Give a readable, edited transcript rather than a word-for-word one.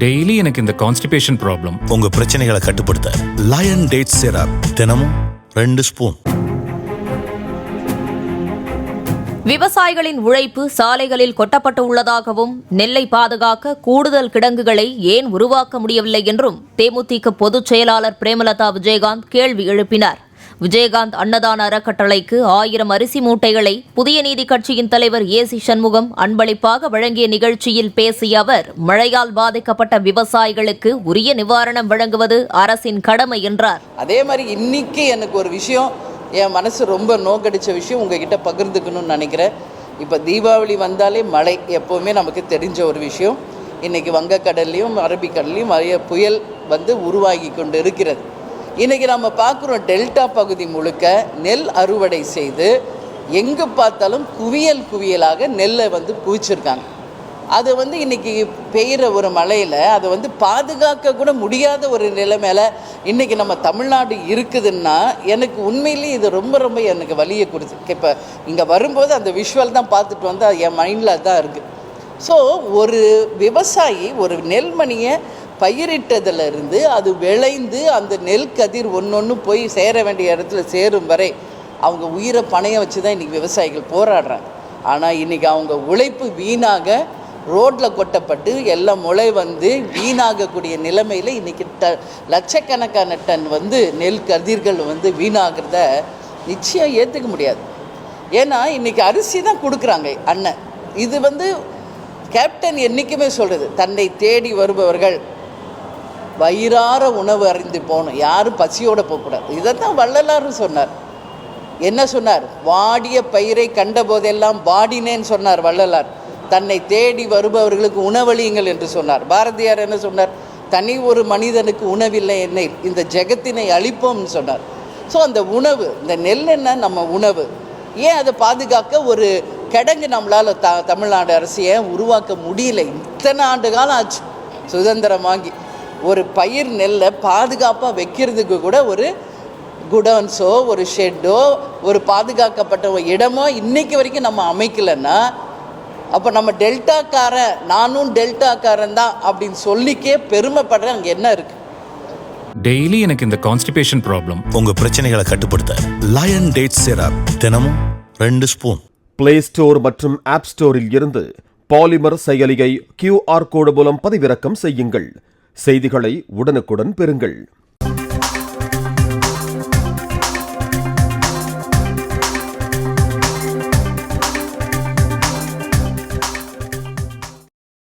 Daily எனக்கு இந்த constipation problem. உங்க பிரச்சனைகளை கட்டுப்படுத்த லயன் டேட் சிரப் தினமும் 2 ஸ்பூன். விவசாயிகளின் உழைப்பு சாலைகளில் கொட்டப்பட்டு உள்ளதாகவும் நெல்லை பாதுகாக்க கூடுதல் கிடங்குகளை ஏன் உருவாக்க முடியவில்லை என்றும் தேமுதிக பொதுச் செயலாளர் பிரேமலதா விஜயகாந்த் கேள்வி எழுப்பினார். விஜயகாந்த் அன்னதான அறக்கட்டளைக்கு 1000 அரிசி மூட்டைகளை புதிய நீதி கட்சியின் தலைவர் ஏசி சண்முகம் அன்பளிப்பாக வழங்கிய நிகழ்ச்சியில் பேசிய அவர், மழையால் பாதிக்கப்பட்ட விவசாயிகளுக்கு உரிய நிவாரணம் வழங்குவது அரசின் கடமை என்றார். அதே மாதிரி இன்னைக்கு எனக்கு ஒரு விஷயம் என் மனசு ரொம்ப நோக்கடிச்ச விஷயம் உங்ககிட்ட பகிர்ந்துக்கணும்னு நினைக்கிறேன். இப்போ தீபாவளி வந்தாலே மழை எப்போவுமே நமக்கு தெரிஞ்ச ஒரு விஷயம். இன்றைக்கி வங்கக்கடல்லையும் அரபிக்கடல்லையும் நிறைய புயல் உருவாகி கொண்டு இருக்கிறது. இன்றைக்கி நம்ம பார்க்குறோம், டெல்டா பகுதி முழுக்க நெல் அறுவடை செய்து எங்கே பார்த்தாலும் குவியலாக நெல்லை குவிச்சிருக்காங்க. அது இன்றைக்கி பெய்கிற ஒரு மழையில் அதை பாதுகாக்க கூட முடியாத ஒரு நிலைமையில் இன்றைக்கி நம்ம தமிழ்நாடு இருக்குதுன்னா எனக்கு உண்மையிலேயே இது ரொம்ப எனக்கு வலியை கொடுத்து. இப்போ இங்கே வரும்போது அந்த விஷுவல் தான் பார்த்துட்டு வந்து என் மைண்டில் தான் இருக்குது. ஸோ ஒரு விவசாயி ஒரு நெல்மணியை பயிரிட்டதிலிருந்து அது விளைந்து அந்த நெல் கதிர் ஒன்று போய் சேர வேண்டிய இடத்துல சேரும் வரை அவங்க உயிரை பணையம் வச்சு தான் இன்றைக்கி விவசாயிகள் போராடுறாங்க. ஆனால் இன்றைக்கி அவங்க உழைப்பு வீணாக ரோட்டில் கொட்டப்பட்டு எல்லாம் முளை வீணாகக்கூடிய நிலைமையில் இன்றைக்கி லட்சக்கணக்கான டன் நெல் கதிர்கள் வீணாகிறத நிச்சயம் ஏற்றுக்க முடியாது. ஏன்னா இன்றைக்கி அரிசி தான் கொடுக்குறாங்க அண்ணன். இது கேப்டன் என்றைக்குமே சொல்கிறது, தன்னை தேடி வருபவர்கள் வயிறார உணவு அறிந்து போகணும், யாரும் பசியோடு போகக்கூடாது. இதைத்தான் வள்ளலாரும் சொன்னார். என்ன சொன்னார்? வாடிய பயிரை கண்ட போதெல்லாம் வாடினேன்னு சொன்னார் வள்ளலார். தன்னை தேடி வருபவர்களுக்கு உணவளியுங்கள் என்று சொன்னார். பாரதியார் என்ன சொன்னார்? தனி ஒரு மனிதனுக்கு உணவில்லை என்னை இந்த ஜெகத்தினை அழிப்போம்னு சொன்னார். ஸோ அந்த உணவு, இந்த நெல் என்ன நம்ம உணவு, ஏன் அதை பாதுகாக்க ஒரு கிடங்கு நம்மளால் தமிழ்நாடு அரசியை உருவாக்க முடியல? இத்தனை ஆண்டு காலம் ஆச்சு சுதந்திரம் வாங்கி. ஒரு பயிர் நெல்லை பாதுகாப்பாக வைக்கிறதுக்கு கூட ஒரு குடோன்ஸோ ஒரு ஷெட்டோ ஒரு பாதுகாக்கப்பட்ட இடமோ இன்றைக்கி வரைக்கும் நம்ம அமைக்கலைன்னா அப்போ நம்ம டெல்டாக்காரன், நானும் டெல்டாக்காரன் தான் அப்படின்னு சொல்லிக்கே பெருமைப்படுற அங்கே என்ன இருக்குது? டெய்லி எனக்கு இந்த கான்ஸ்டிபேஷன் ப்ராப்ளம். உங்க பிரச்சனைகளை கட்டுப்படுத்த லயன் டேட் சிரப் தினமும் 2 ஸ்பூன். பிளே ஸ்டோர் மற்றும் ஆப் ஸ்டோரில் இருந்து பாலிமர் செயலியை QR கோடு மூலம் பதிவிறக்கம் செய்யுங்கள். செய்திகளை உடனுக்குடன் பெறுங்கள்.